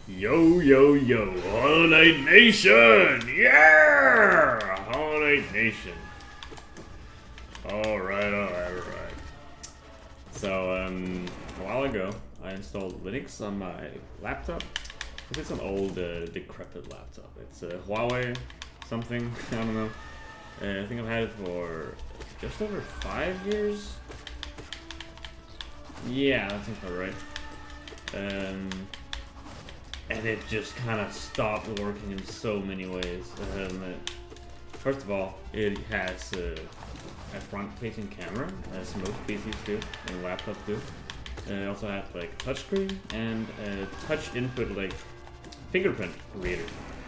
Yo, yo, yo, Hollow Knight Nation! Yeah! Hollow Knight Nation. Alright. So, a while ago, I installed Linux on my laptop. It's an old, decrepit laptop. It's a Huawei something, I don't know. I think I've had it for just over 5 years. Yeah, that seems about right. And it just kind of stopped working in so many ways. First of all, it has a front-facing camera, as most PCs do and laptops do. It also has like touchscreen and a touch input like fingerprint reader,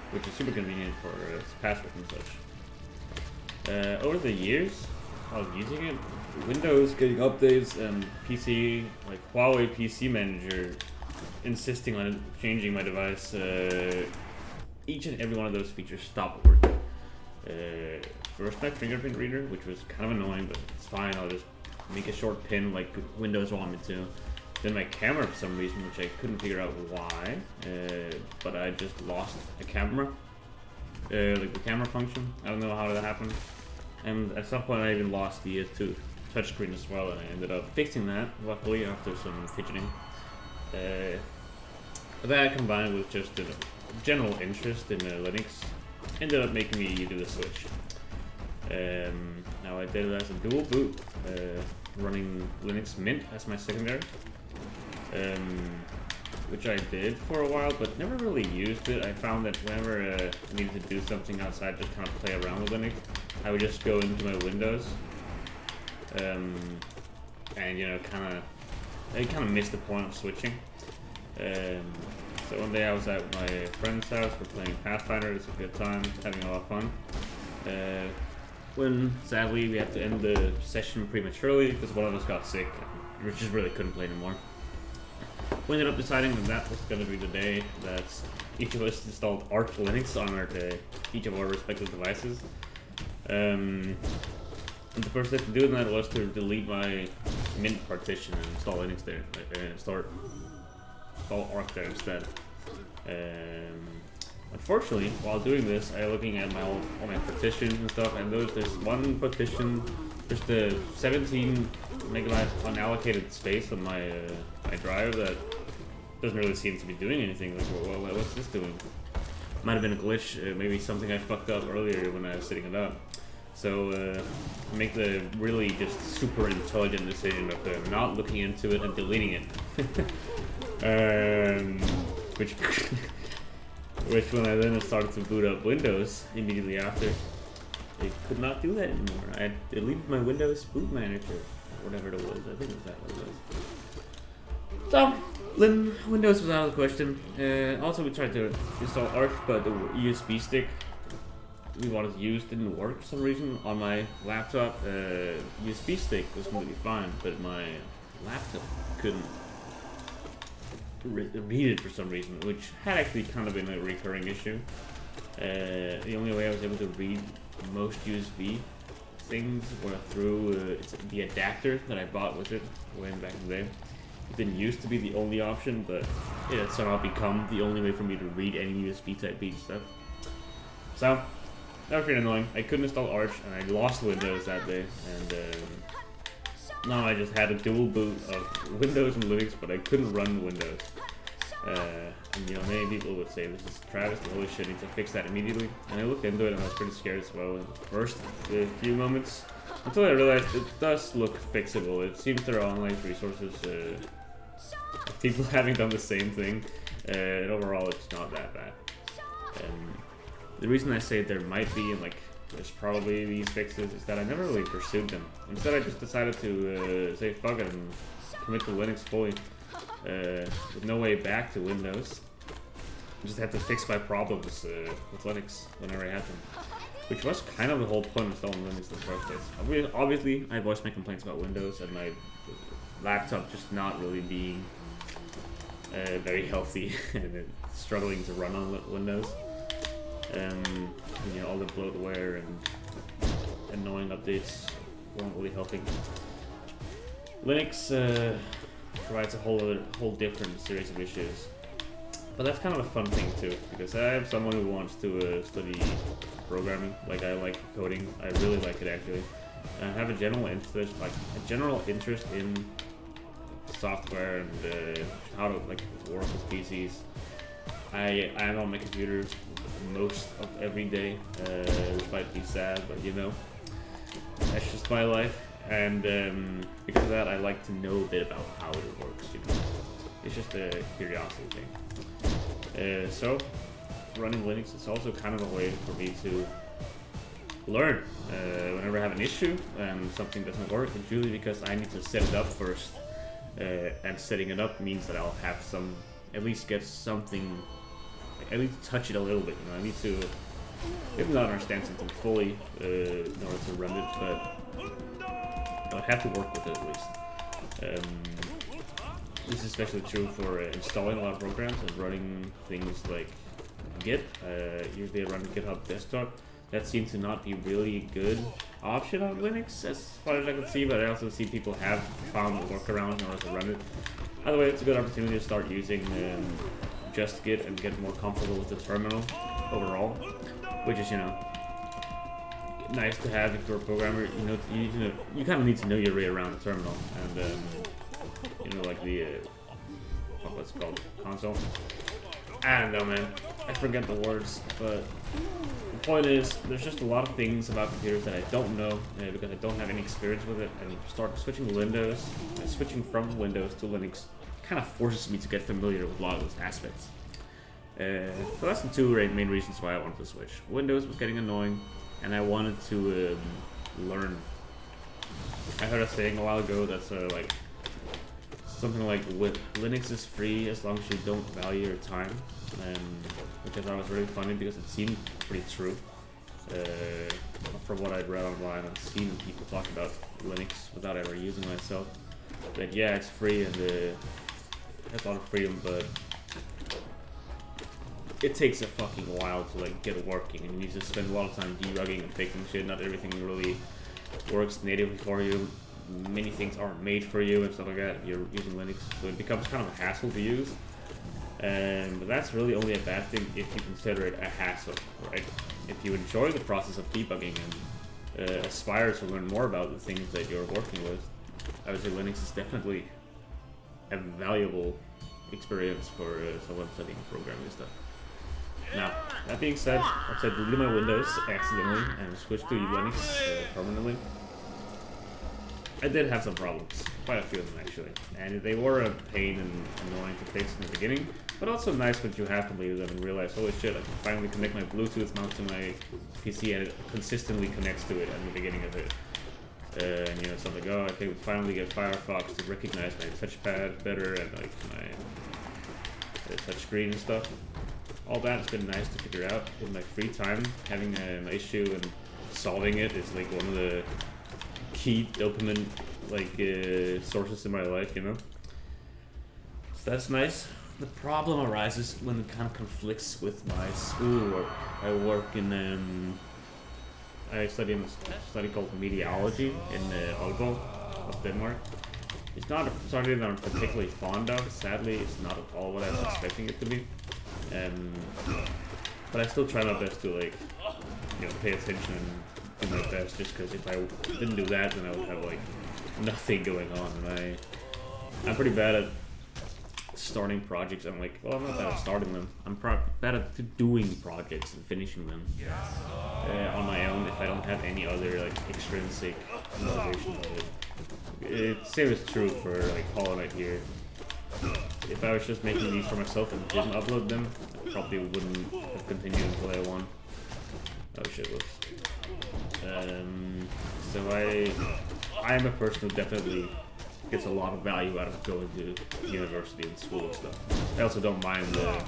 which is super convenient for passwords and such. Over the years I was using it, Windows getting updates and PC, like Huawei PC Manager, insisting on changing my device, each and every one of those features stopped working. First my fingerprint reader, which was kind of annoying, but it's fine, I'll just make a short pin like Windows want me to. Then my camera for some reason, which I couldn't figure out why, but I just lost a camera, like the camera function. I don't know how that happened. And at some point I even lost the touchscreen as well, and I ended up fixing that, luckily, after some fidgeting. That combined with just a general interest in Linux ended up making me do the switch. Now I did it as a dual boot, running Linux Mint as my secondary, which I did for a while but never really used it. I found that whenever I needed to do something outside, just kind of play around with Linux, I would just go into my Windows, and I kind of missed the point of switching. So one day I was at my friend's house, we're playing Pathfinder, it's a good time, having a lot of fun. When sadly we had to end the session prematurely because one of us got sick, we just really couldn't play anymore. We ended up deciding that was going to be the day that each of us installed Arch Linux on each of our respective devices. And the first step to do that was to delete my Mint partition and install Linux there, install Arch there instead. Unfortunately, while doing this, I was looking at all my partitions and stuff, and there's one partition, there's the 17 megabyte unallocated space on my drive that doesn't really seem to be doing anything. Like, what's this doing? Might have been a glitch, maybe something I fucked up earlier when I was setting it up. So, make the really just super intelligent decision of not looking into it and deleting it. Which when I then started to boot up Windows immediately after, it could not do that anymore. I deleted my Windows boot manager, or whatever it was. I think it was that what it was. So, then Windows was out of the question. Also, we tried to install Arch, but the USB stick we wanted to use didn't work for some reason on my laptop. USB stick was completely fine, but my laptop couldn't read it for some reason, which had actually kind of been a recurring issue. The only way I was able to read most USB things were through the adapter that I bought with it way back in the day. It didn't used to be the only option, but it had somehow become the only way for me to read any USB type B stuff. So that was pretty annoying. I couldn't install Arch, and I lost Windows that day, and now I just had a dual boot of Windows and Linux, but I couldn't run Windows. And many people would say, this is Travis, the holy shit, need to fix that immediately. And I looked into it and I was pretty scared as well in the first few moments, until I realized it does look fixable. It seems there are online resources, people having done the same thing, and overall it's not that bad. The reason I say there might be, and there's probably these fixes, is that I never really pursued them. Instead I just decided to say fuck it and commit to Linux fully, with no way back to Windows. I just had to fix my problems with Linux whenever I had them, which was kind of the whole point of installing Linux in the first place. Obviously, I voiced my complaints about Windows and my laptop just not really being very healthy and struggling to run on Windows. All the bloatware and annoying updates weren't really helping. Linux provides a whole different series of issues. But that's kind of a fun thing too, because I am someone who wants to study programming. Like I like coding. I really like it actually. And I have a general interest in software and how to like work with PCs. I am on my computer most of every day, which might be sad, but you know, that's just my life. And because of that, I like to know a bit about how it works. You know, it's just a curiosity thing. So, running Linux is also kind of a way for me to learn. Whenever I have an issue and something doesn't work, it's usually because I need to set it up first. And setting it up means that I'll have some, at least get something, at least touch it a little bit. You know, I need to, maybe not understand something fully in order to run it, but I have to work with it at least. This is especially true for installing a lot of programs and running things like Git. Usually I run GitHub desktop. That seems to not be really a good option on Linux as far as I can see, but I also see people have found a workaround in order to run it. Either way, it's a good opportunity to start using just Git and get more comfortable with the terminal overall, which is, you know, nice to have if you're a programmer. You know, you kind of need to know your way around the terminal, and you know, like the what's it called, console. I don't know, man. I forget the words, but the point is, there's just a lot of things about computers that I don't know because I don't have any experience with it. And start switching from Windows to Linux kind of forces me to get familiar with a lot of those aspects. So that's the two main reasons why I wanted to switch. Windows was getting annoying, and I wanted to learn. I heard a saying a while ago that's like something like Linux is free as long as you don't value your time, which I thought was really funny because it seemed pretty true. From what I'd read online, I've seen people talk about Linux without ever using it myself. That yeah, it's free and it has a lot of freedom, but it takes a fucking while to like get working, and you need to spend a lot of time debugging and fixing shit. Not everything really works natively for you. Many things aren't made for you and stuff like that if you're using Linux, so it becomes kind of a hassle to use. But that's really only a bad thing if you consider it a hassle, right? If you enjoy the process of debugging and aspire to learn more about the things that you're working with, I would say Linux is definitely a valuable experience for someone studying programming stuff. Now, that being said, I deleted my Windows accidentally and switched to Linux permanently. I did have some problems, quite a few of them actually, and they were a pain and annoying to fix in the beginning, but also nice when you have completed them and realize, holy shit, I can finally connect my Bluetooth mount to my PC and it consistently connects to it at the beginning of it. And you know, something like, oh, I can finally get Firefox to recognize my touchpad better and like my touch screen and stuff. All that's been nice to figure out in my free time. Having an issue and solving it is like one of the key dopamine sources in my life, you know. So that's nice. The problem arises when it kind of conflicts with my schoolwork. I work in I study in a study called mediology in Aalborg of Denmark. It's not something that I'm particularly fond of. Sadly, it's not at all what I was expecting it to be. But I still try my best to like, you know, pay attention and do my best. Just because if I didn't do that, then I would have like nothing going on. And I'm pretty bad at starting projects. I'm like, well, I'm not bad at starting them. I'm bad at doing projects and finishing them on my own if I don't have any other like extrinsic motivation. Same is true for like Hollow Knight here. If I was just making these for myself and didn't upload them, I probably wouldn't have continued until I won. Oh shit, whoops. So I am a person who definitely gets a lot of value out of going to university and school and stuff. I also don't mind the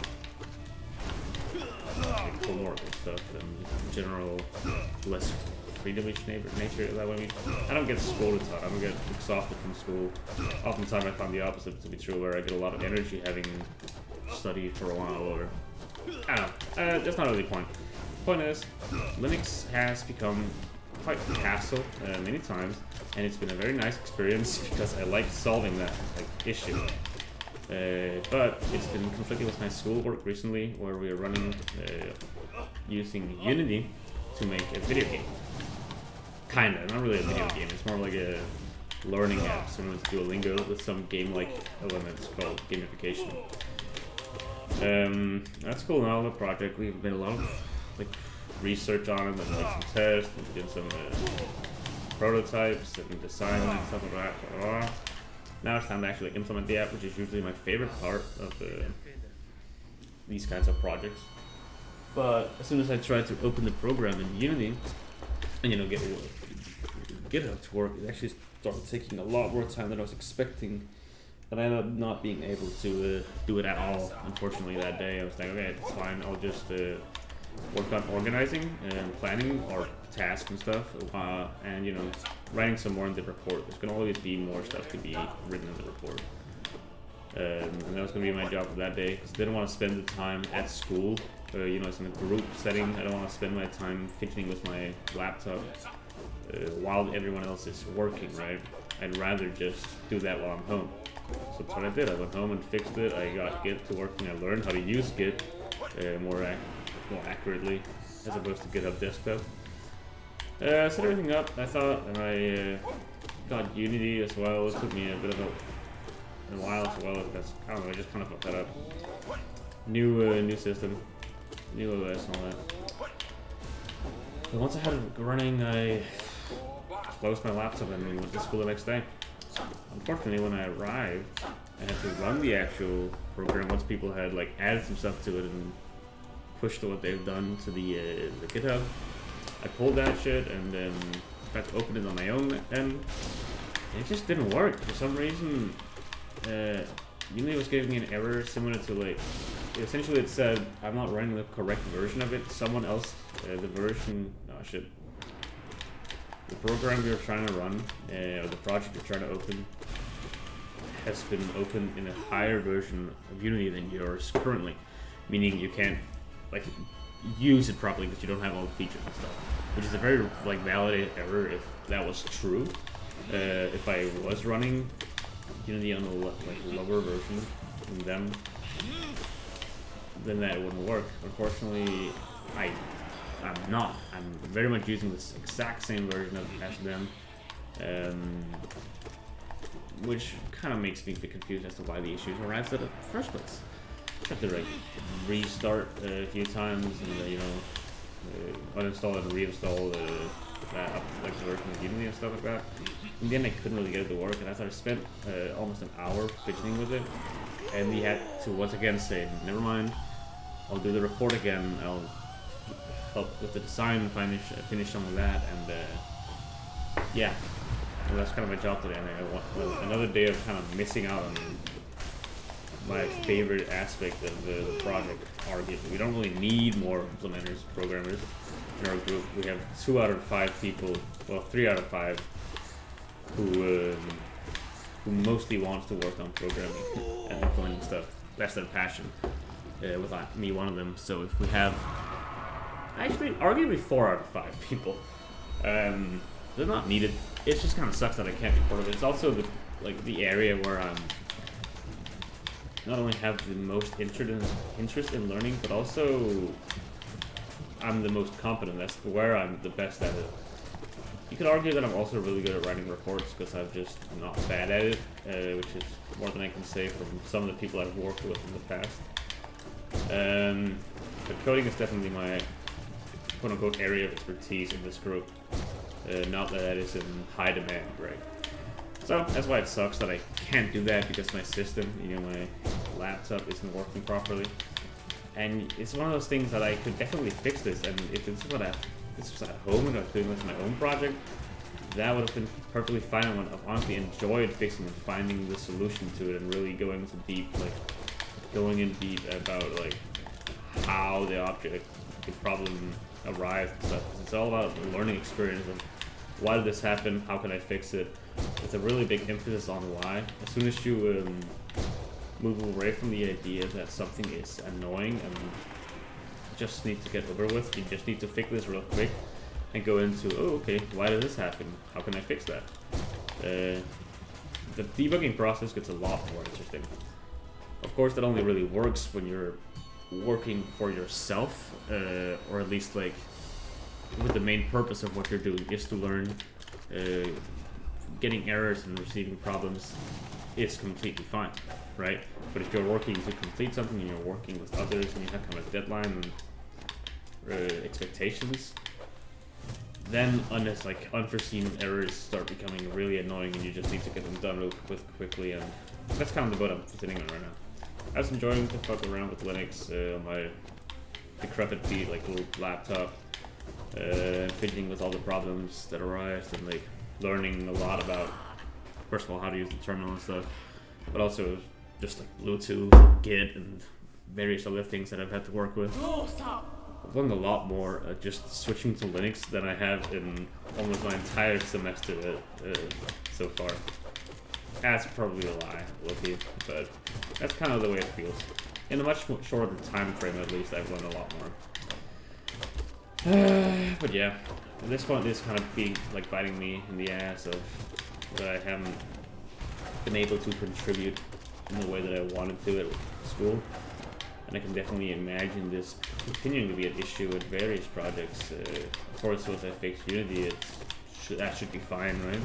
like, homework and stuff and general less freedom-ish nature. Is that what I mean? I don't get scolded a ton. I don't get exhausted from school. Oftentimes I find the opposite to be true, where I get a lot of energy having studied for a while. Or I don't know. That's not really the point. The point is, Linux has become quite a hassle many times, and it's been a very nice experience because I like solving that like issue. But it's been conflicting with my schoolwork recently, where we are running using Unity to make a video game. Kinda, not really a video game. It's more like a learning app, similar to Duolingo, with some game-like elements called gamification. That's cool. Now the project, we've made a lot of like research on it, and made some tests, and did some prototypes and design and stuff like that. Blah, blah. Now it's time to actually implement the app, which is usually my favorite part of these kinds of projects. But as soon as I tried to open the program in Unity and get GitHub to work, it actually started taking a lot more time than I was expecting. And I ended up not being able to do it at all. Unfortunately, that day I was like, okay, it's fine. I'll just work on organizing and planning our tasks and stuff, and writing some more in the report. There's gonna always be more stuff to be written in the report. And that was going to be my job for that day, because I didn't want to spend the time at school. It's in a group setting. I don't want to spend my time fidgeting with my laptop while everyone else is working, right? I'd rather just do that while I'm home. So that's what I did. I went home and fixed it. I got Git to working. I learned how to use Git more accurately, as opposed to GitHub Desktop. Set everything up, I thought, and I got Unity as well. It took me a bit of a while as well. Because I don't know, I just kind of fucked that up. New system, new OS and all that. But once I had it running, I closed my laptop and went to school the next day. Unfortunately, when I arrived, I had to run the actual program once people had added some stuff to it and pushed what they've done to the GitHub. I pulled that shit and then tried to open it on my own end. And it just didn't work for some reason. Unity was giving me an error similar to essentially it said I'm not running the correct version of it. Someone else, the version, the program you're trying to run, or the project you're trying to open, has been opened in a higher version of Unity than yours currently. Meaning you can't use it properly because you don't have all the features and stuff. Which is a very validated error if that was true. If I was running Unity on a lower version than them, then that wouldn't work. Unfortunately, I'm not. I'm very much using this exact same version as them, which kind of makes me a bit confused as to why the issues arise in the first place. I have to restart a few times and uninstall and reinstall that version of Unity and stuff like that. In the end, I couldn't really get it to work, and after I spent almost an hour fidgeting with it, and we had to once again say, never mind, I'll do the report again, I'll help with the design and finish some of that, and yeah, well, that's kind of my job today, and I want another day of kind of missing out on my favorite aspect of the project, arguably. We don't really need more implementers, programmers in our group. We have 2 out of 5 people, well, 3 out of 5, who mostly wants to work on programming and implementing stuff. That's their passion, with me one of them. So if we have, actually, arguably 4 out of 5 people, they're not needed. It just kind of sucks that I can't be part of it. It's also the area where I'm not only have the most interest in learning, but also I'm the most competent. That's where I'm the best at it. You could argue that I'm also really good at writing reports because I'm just not bad at it, which is more than I can say from some of the people I've worked with in the past. But coding is definitely my quote-unquote area of expertise in this group. Not that that is in high demand, right? So that's why it sucks that I can't do that, because my system, my laptop isn't working properly. And it's one of those things that I could definitely fix this, and if this was at home and I was doing this in my own project, that would have been perfectly fine. I would have honestly enjoyed fixing and finding the solution to it and really going in deep about how the object, the problem arrived and stuff. It's all about the learning experience of why did this happen, how can I fix it, with a really big emphasis on why. As soon as you move away from the idea that something is annoying and just need to get over with, you just need to fix this real quick and go into, oh, okay, why did this happen? How can I fix that? The debugging process gets a lot more interesting. Of course, that only really works when you're working for yourself, or at least like with the main purpose of what you're doing is to learn. Getting errors and receiving problems is completely fine, right? But if you're working to complete something and you're working with others and you have kind of a deadline and expectations, then unless like unforeseen errors start becoming really annoying and you just need to get them done real quickly, and that's kind of the boat I'm sitting on right now. I was enjoying to fuck around with Linux on my decrepit like little laptop, fidgeting with all the problems that arise and like learning a lot about, first of all, how to use the terminal and stuff, but also just like Bluetooth, Git, and various other things that I've had to work with. I've learned a lot more just switching to Linux than I have in almost my entire semester so far. That's probably a lie, Lucky, but that's kind of the way it feels. In a much shorter time frame, at least, I've learned a lot more. But yeah, this one is kind of being like biting me in the ass of that I haven't been able to contribute in the way that I wanted to at school. And I can definitely imagine this continuing to be an issue with various projects. Of course, once I fix Unity, that should be fine, right?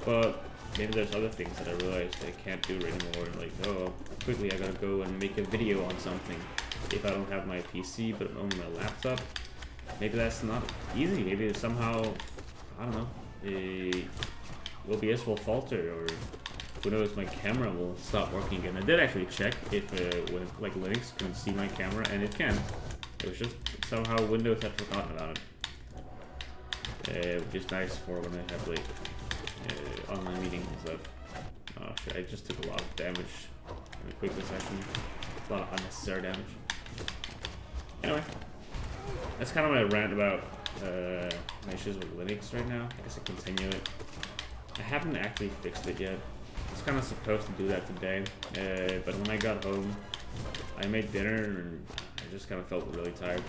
But maybe there's other things that I realized I can't do anymore. Like, oh, quickly I gotta go and make a video on something if I don't have my PC, but only my laptop. Maybe that's not easy. Maybe somehow, I don't know, OBS will falter, or who knows, my camera will stop working again. I did actually check if with like Linux can see my camera, and it can. It was just somehow Windows had forgotten about it, which is nice for when I have like online meetings and stuff. Oh shit! I just took a lot of damage in a quick session. A lot of unnecessary damage. Anyway, that's kind of my rant about my issues with Linux right now. I guess I continue it. I haven't actually fixed it yet. I was kind of supposed to do that today, but when I got home, I made dinner and I just kind of felt really tired.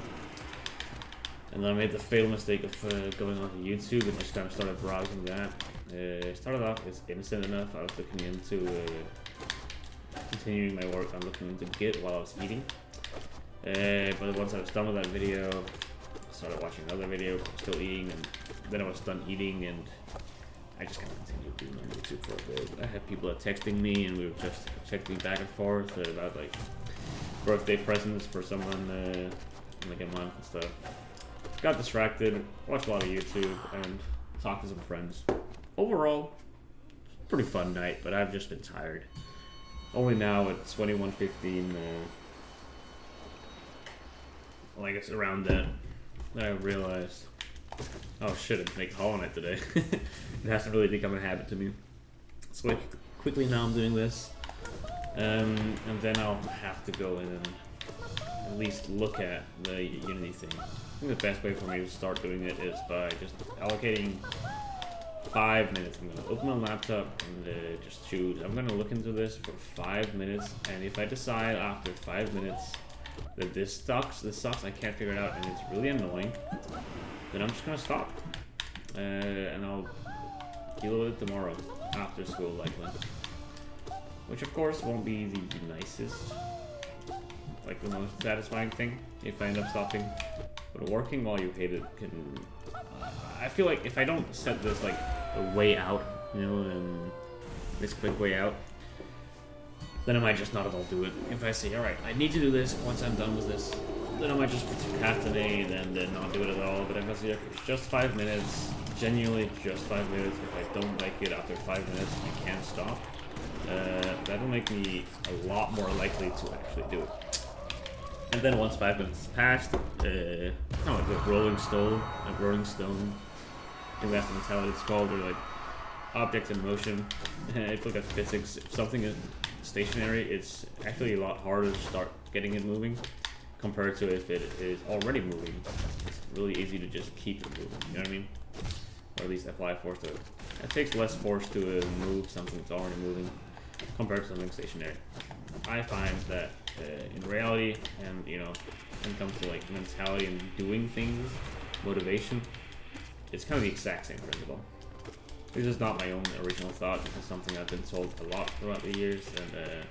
And then I made the fatal mistake of going onto YouTube and just kind of started browsing that. It started off as innocent enough. I was looking into continuing my work. I'm looking into Git while I was eating. But once I was done with that video, I started watching another video, still eating, and then I was done eating, and I just kind of continued doing on YouTube for a bit. I had people texting me, and we were just checking back and forth about like birthday presents for someone in like a month and stuff. Got distracted, watched a lot of YouTube, and talked to some friends. Overall, pretty fun night, but I've just been tired. Only now at 21:15. Well, I guess around that I realized, oh shit, I'm making Hollow Knight today. It hasn't really become a habit to me. So like, quickly now I'm doing this, and then I'll have to go in and at least look at the Unity thing. I think the best way for me to start doing it is by just allocating 5 minutes. I'm gonna open my laptop and just choose. I'm gonna look into this for 5 minutes, and if I decide after 5 minutes that this sucks, I can't figure it out, and it's really annoying, then I'm just gonna stop. And I'll deal with it tomorrow, after school likely. Which of course won't be the nicest, like the most satisfying thing if I end up stopping. But working while you hate it can... I feel like if I don't set this like a way out, you know, this quick way out, then I might just not at all do it. If I say, alright, I need to do this once I'm done with this, then I might just procrastinate and then not do it at all. But if I say, okay, it's just 5 minutes, genuinely just 5 minutes, if I don't like it after 5 minutes, I can't stop, that'll make me a lot more likely to actually do it. And then once 5 minutes has passed, kind of like a rolling stone, I think that's the mentality it's called, or like objects in motion. If you look at physics, if something is stationary, it's actually a lot harder to start getting it moving compared to if it is already moving. It's really easy to just keep it moving, you know what I mean? Or at least apply force to it. It takes less force to move something that's already moving compared to something stationary. I find that in reality, and you know, when it comes to like mentality and doing things, motivation, it's kind of the exact same principle. This is not my own original thought. This is something I've been told a lot throughout the years, and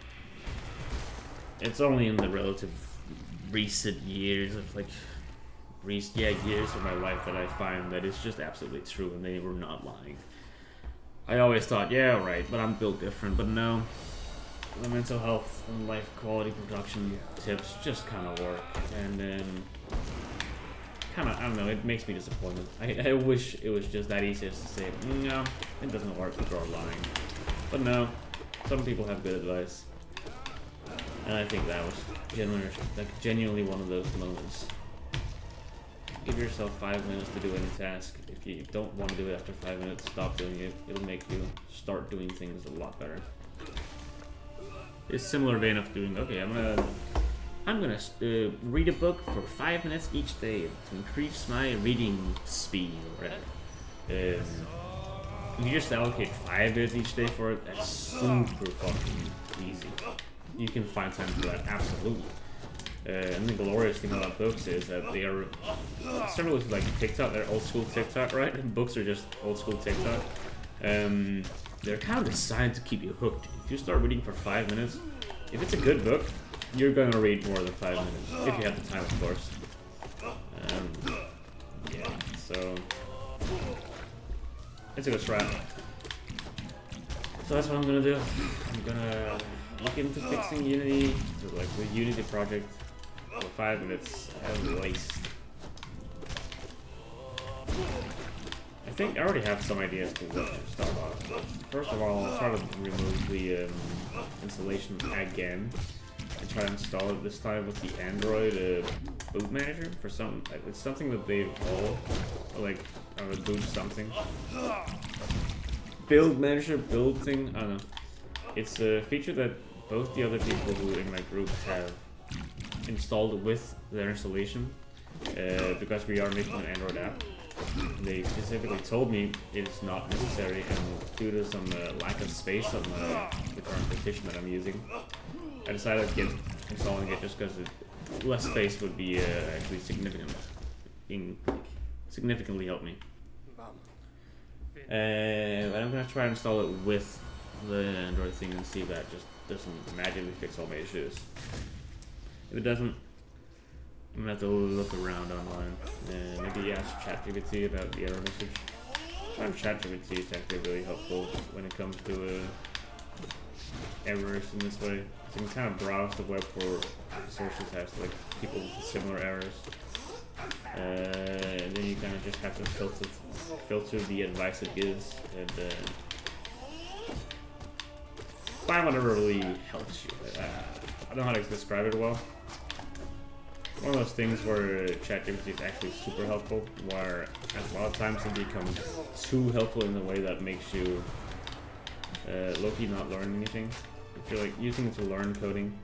it's only in the relative recent years of like years of my life that I find that it's just absolutely true and they were not lying. I always thought, yeah, right, but I'm built different. But no, the mental health and life quality production tips just kind of work, and then kind of, I don't know, it makes me disappointed. I wish it was just that easy as to say, no, it doesn't work, people are lying. But no, some people have good advice, and I think that was genuinely one of those moments. Give yourself 5 minutes to do any task. If you don't want to do it after 5 minutes, stop doing it. It'll make you start doing things a lot better. It's similar vein of doing, okay, I'm gonna read a book for 5 minutes each day to increase my reading speed or whatever. If you just allocate 5 minutes each day for it, that's super fucking easy. You can find time for that, absolutely. And the glorious thing about books is that they are similar with like TikTok. They're old school TikTok, right? And books are just old school TikTok. They're kind of designed to keep you hooked. If you start reading for 5 minutes, if it's a good book, you're gonna read more than 5 minutes if you have the time, of course. Yeah, so it's a good strat. So that's what I'm gonna do. I'm gonna look into fixing Unity, so like the Unity project, for 5 minutes at least. I think I already have some ideas to what to start off with. First of all, I'll try to remove the installation again and try to install it this time with the Android boot manager for some. It's something that they've all like boot something. Build manager, build thing. I don't know. It's a feature that both the other people who in my group have installed with their installation because we are making an Android app. They specifically told me it's not necessary, and due to some lack of space on the current petition that I'm using, I decided to get installing it just because less space would be actually significantly help me. And I'm gonna try to install it with the Android thing and see if that just doesn't magically fix all my issues. If it doesn't, I'm gonna have to look around online and maybe ask ChatGPT about the error message. I find ChatGPT is actually really helpful when it comes to errors in this way. So you can kind of browse the web for sources as like people with similar errors. And then you kind of just have to filter the advice it gives and find whatever really helps you. I don't know how to describe it well. One of those things where ChatGPT is actually super helpful, where a lot of times it becomes too helpful in a way that makes you low-key not learn anything. If you're like using it to learn coding,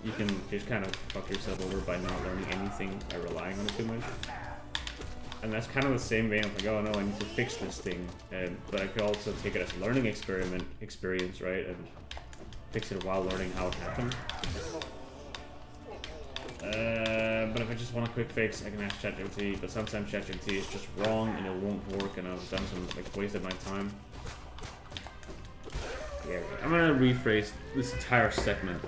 you can just kind of fuck yourself over by not learning anything by relying on it too much. And that's kind of the same vein of like, oh no, I need to fix this thing. But I could also take it as a learning experience, right? And fix it while learning how it happened. But if I just want a quick fix, I can ask ChatGPT, but sometimes ChatGPT is just wrong and it won't work, and I've done some like wasted my time. Yeah, I'm gonna rephrase this entire segment.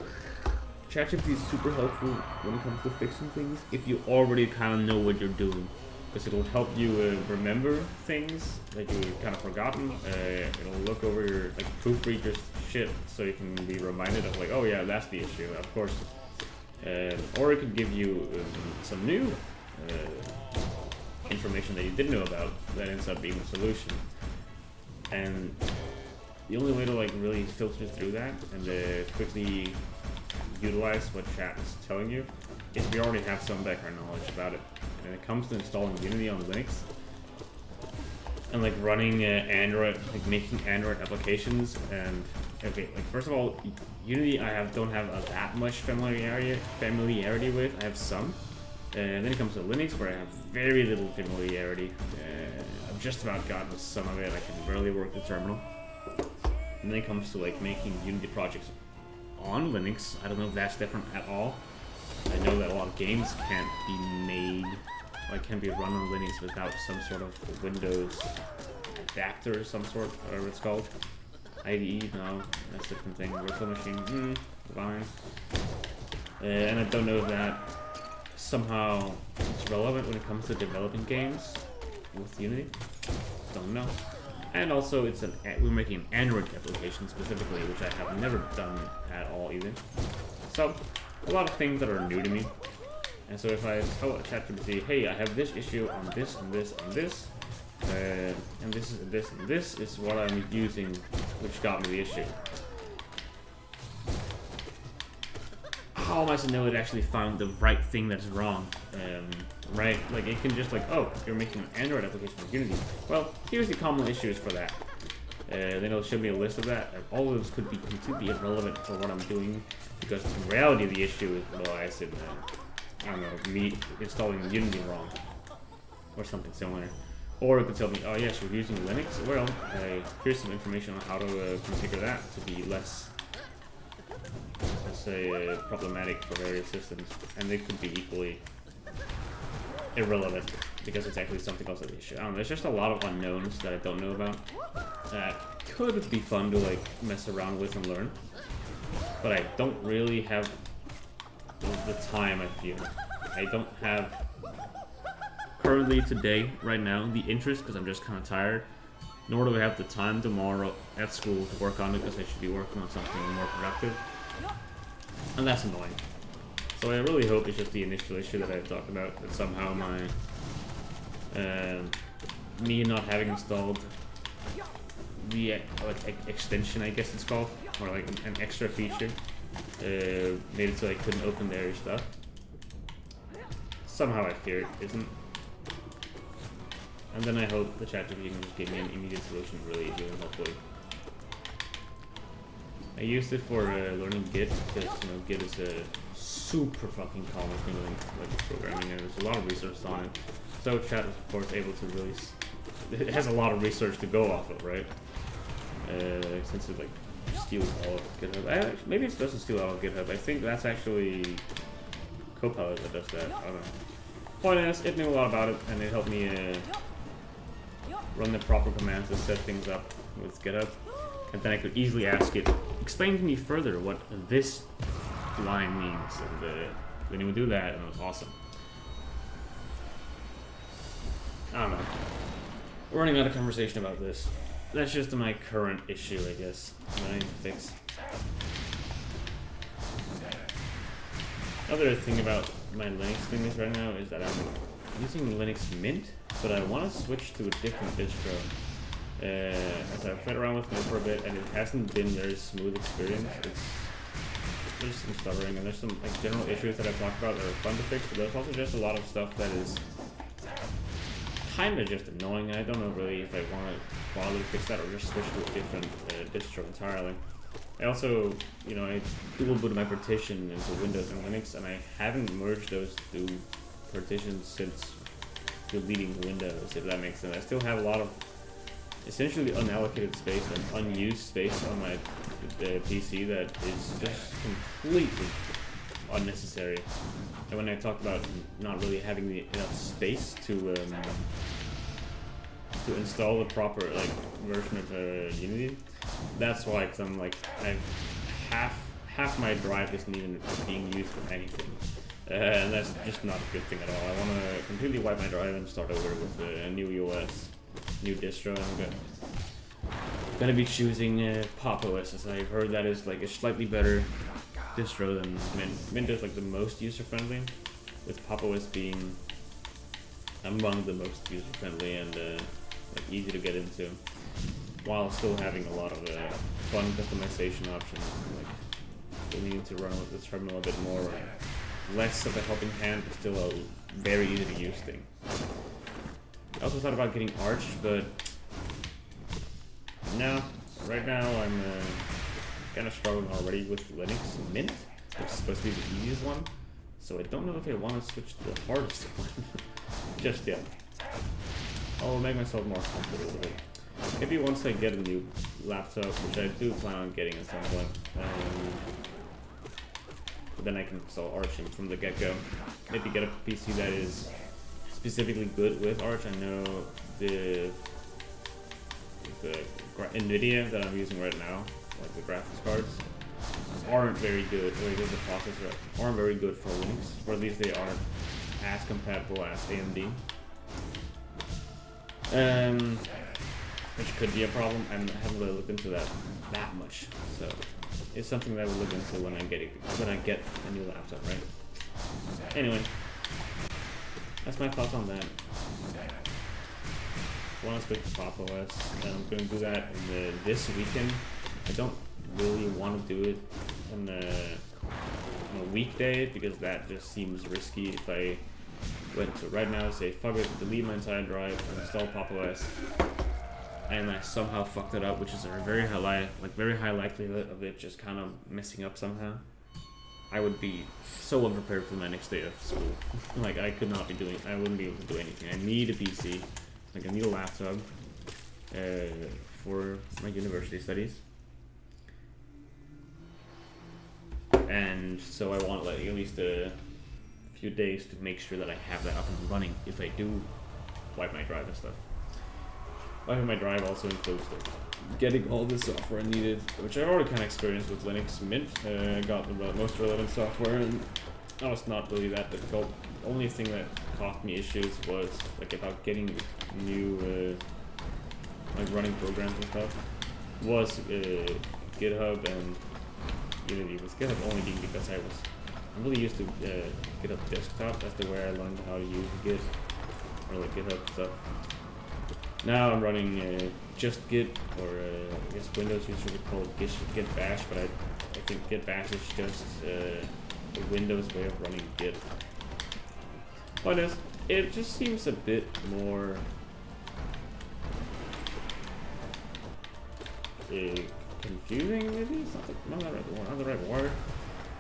ChatGPT is super helpful when it comes to fixing things if you already kind of know what you're doing, because it'll help you remember things that you kind of forgotten. It'll look over your proofread your shit so you can be reminded of like, oh yeah, that's the issue, of course. Or it could give you some new information that you didn't know about that ends up being the solution. And the only way to really filter through that and quickly utilize what chat is telling you is we already have some background knowledge about it. And it comes to installing Unity on Linux and running Android, making Android applications. And okay, first of all, Unity don't have that much familiarity with. I have some. And then it comes to Linux, where I have very little familiarity. I've just about gotten some of it. I can barely work the terminal. And then it comes to making Unity projects on Linux. I don't know if that's different at all. I know that a lot of games can't be made, can't be run on Linux without some sort of Windows adapter of some sort, whatever it's called. IDE, no, that's a different thing. Virtual machine, fine. And I don't know if that somehow is relevant when it comes to developing games with Unity. Don't know. And also, we're making an Android application specifically, which I have never done at all either. So, a lot of things that are new to me. And so if I tell ChatGPT, hey, I have this issue on this and this and this, and this is what I'm using, which got me the issue. How am I to know it actually found the right thing that's wrong? Right? Like, it can just like, oh, you're making an Android application with Unity. Well, here's the common issues for that. Then it'll show me a list of that. And all of those could be completely irrelevant for what I'm doing, because in reality the issue is, well, I said, I don't know, me installing Unity wrong, or something similar. Or it could tell me, oh yes, you're using Linux. Well, here's some information on how to configure that to be less, let's say, problematic for various systems. And they could be equally irrelevant, because it's actually something else that the issue. I don't know, there's just a lot of unknowns that I don't know about that could be fun to like mess around with and learn. But I don't really have the time, I feel. I don't have currently today, right now, the interest, because I'm just kind of tired, nor do I have the time tomorrow at school to work on it, because I should be working on something more productive. And that's annoying. So I really hope it's just the initial issue that I've talked about, that somehow my me not having installed the extension, I guess it's called, or like an extra feature, made it so I couldn't open their stuff. Somehow I fear it isn't. And then I hope the ChatGPT can just give me an immediate solution really easily, hopefully. I used it for learning Git, because Git is a super fucking common thing like programming, and there's a lot of research on it. So Chat is of course able to really, it has a lot of research to go off of, right? Since it like steals all of GitHub. Maybe it doesn't steal all of GitHub. I think that's actually Copilot that does that. I don't know. Point is, it knew a lot about it, and it helped me run the proper commands to set things up with GitHub. And then I could easily ask it, explain to me further what this line means. And then it would do that, and it was awesome. I don't know. We're running out of conversation about this. That's just my current issue, I guess, that I need to fix. Other thing about my Linux thing is right now is that I'm using Linux Mint, but I want to switch to a different distro. As I've played around with Mint for a bit, and it hasn't been a very smooth experience. There's some stuttering, and there's some like general issues that I've talked about that are fun to fix, but there's also just a lot of stuff that is kind of just annoying, and I don't know really if I want to bother to fix that or just switch to a different distro entirely. I also, I dual booted my partition into Windows and Linux, and I haven't merged those two partitions since deleting Windows, if that makes sense. I still have a lot of essentially unallocated space and unused space on my PC that is just completely unnecessary. And when I talked about not really having enough space to install the proper version of Unity, that's why, because I'm like, half my drive isn't even being used for anything, and that's just not a good thing at all. I want to completely wipe my drive and start over with a new OS, new distro. I'm gonna be choosing Pop OS, as I've heard that is like a slightly better distro than Mint. Mint is like the most user friendly, with Pop OS being among the most user friendly and easy to get into, while still having a lot of fun customization options, like needing to run with the terminal a bit more, less of a helping hand, but still a very easy to use thing. I also thought about getting Arch, but no, right now I'm kind of struggling already with Linux Mint, which is supposed to be the easiest one, so I don't know if I want to switch to the hardest one just yet. I'll make myself more comfortable with it. Maybe once I get a new laptop, which I do plan on getting at some point, but then I can install Arch from the get-go. Maybe get a PC that is specifically good with Arch. I know the NVIDIA that I'm using right now, like the graphics cards, aren't very good, or the processor aren't very good for Linux, or at least they aren't as compatible as AMD. Which could be a problem. I haven't really looked into that much, so it's something that I will look into when I get a new laptop, right? Anyway, that's my thoughts on that. I want to switch to Pop OS, and I'm going to do that this weekend. I don't really want to do it on a weekday because that just seems risky. If I went to right now, say fuck it, delete my entire drive, and install Pop OS, and I somehow fucked it up, which is a very high likelihood of it just kind of messing up somehow, I would be so unprepared for my next day of school. Like I wouldn't be able to do anything. I need a PC, like I need a laptop for my university studies. And so I want like at least a few days to make sure that I have that up and running if I do wipe my drive and stuff. Wiping my drive also includes like getting all the software I needed, which I've already kind of experienced with Linux Mint. I got the most relevant software, and that was not really that difficult. The only thing that caused me issues was like about getting new like running programs and stuff was GitHub and Unity. With GitHub only being because I'm really used to GitHub Desktop. That's the way I learned how to use Git or like GitHub stuff. Now I'm running just Git, or I guess Windows users would call it Git Bash, but I think Git Bash is just the Windows way of running Git. But it just seems a bit more confusing, maybe? It's not the right word.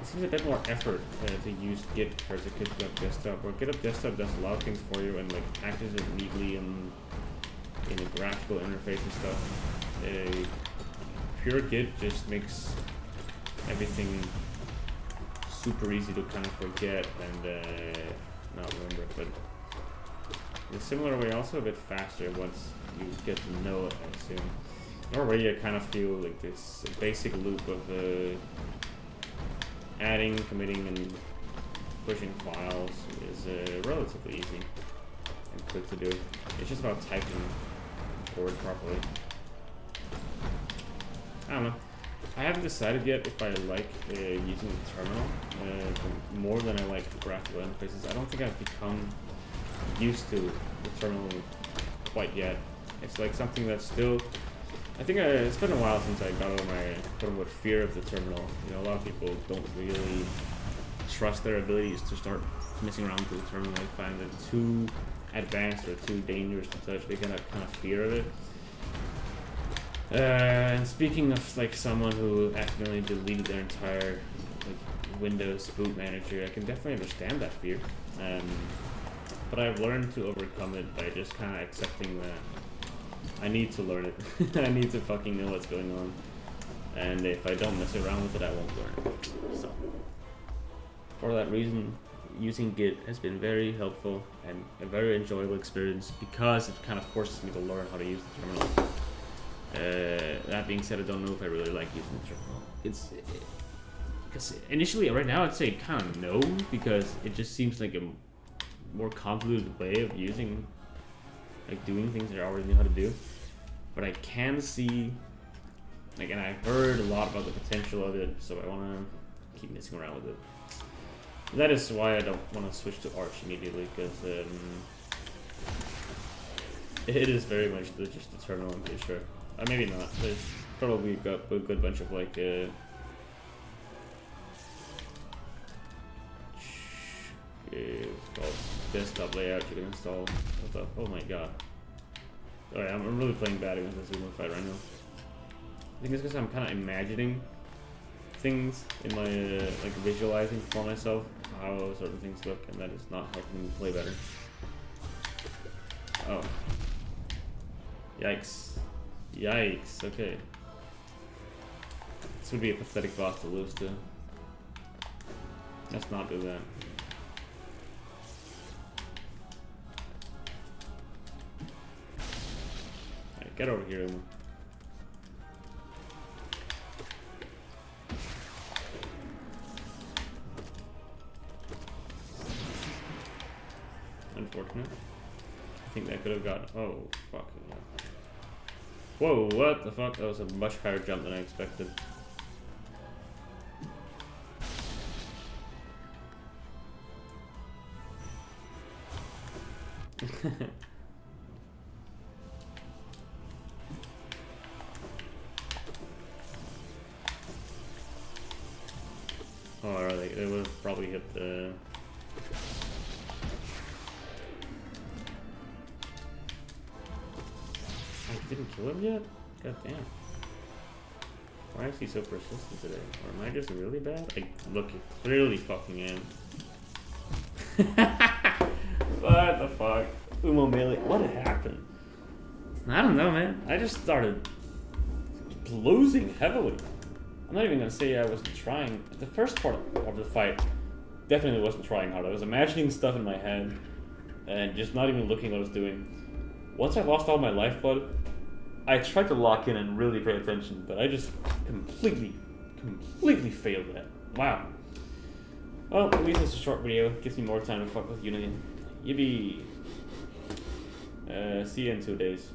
It seems a bit more effort to use Git compared to GitHub Desktop, where GitHub Desktop does a lot of things for you and like packages it neatly and in a graphical interface and stuff. Pure Git just makes everything super easy to kind of forget and not remember, but in a similar way also a bit faster once you get to know it, I assume. Already I kind of feel like this basic loop of adding, committing, and pushing files is relatively easy and quick to do. It's just about typing code properly. I don't know. I haven't decided yet if I like using the terminal more than I like graphical interfaces. I don't think I've become used to the terminal quite yet. It's like something that's still... I think it's been a while since I got over my quote-unquote fear of the terminal. You know, a lot of people don't really trust their abilities to start messing around with the terminal. They find it too advanced or too dangerous to touch. They kind of fear of it. And speaking of like someone who accidentally deleted their entire like Windows boot manager, I can definitely understand that fear. But I've learned to overcome it by just kind of accepting that I need to learn it. I need to fucking know what's going on. And if I don't mess around with it, I won't learn it. So, for that reason, using Git has been very helpful and a very enjoyable experience because it kind of forces me to learn how to use the terminal. That being said, I don't know if I really like using the terminal. Because initially, right now, I'd say kind of no, because it just seems like a more convoluted way of using, like doing things that I already know how to do. But I can see, like, and I've heard a lot about the potential of it, so I want to keep messing around with it. That is why I don't want to switch to Arch immediately, because it is very much just the terminal, I'm pretty sure. Maybe not. There's probably got a good bunch of like called desktop layout you can install stuff. Oh my god. Sorry, I'm really playing bad against this Uumuu fight right now. I think it's because I'm kind of imagining things in my like visualizing for myself how certain things look, and that is not helping me play better. Oh. Yikes. Yikes, okay. This would be a pathetic boss to lose to. Let's not do that. Alright, get over here. unfortunate. I think that could have got. Oh, fuck. Whoa, what the fuck? That was a much higher jump than I expected. Oh, are they? They would have probably hit the. I didn't kill him yet? God damn. Why is he so persistent today? Or am I just really bad? I look, clearly fucking am. What the fuck? Uumuu melee. What happened? I don't know, man. I just started losing heavily. I'm not even gonna say I wasn't trying. The first part of the fight definitely wasn't trying hard. I was imagining stuff in my head and just not even looking what I was doing. Once I lost all my lifeblood, I tried to lock in and really pay attention, but I just completely failed that. Wow. Well, at least it's a short video. It gives me more time to fuck with Unity. Yippee. See you in 2 days.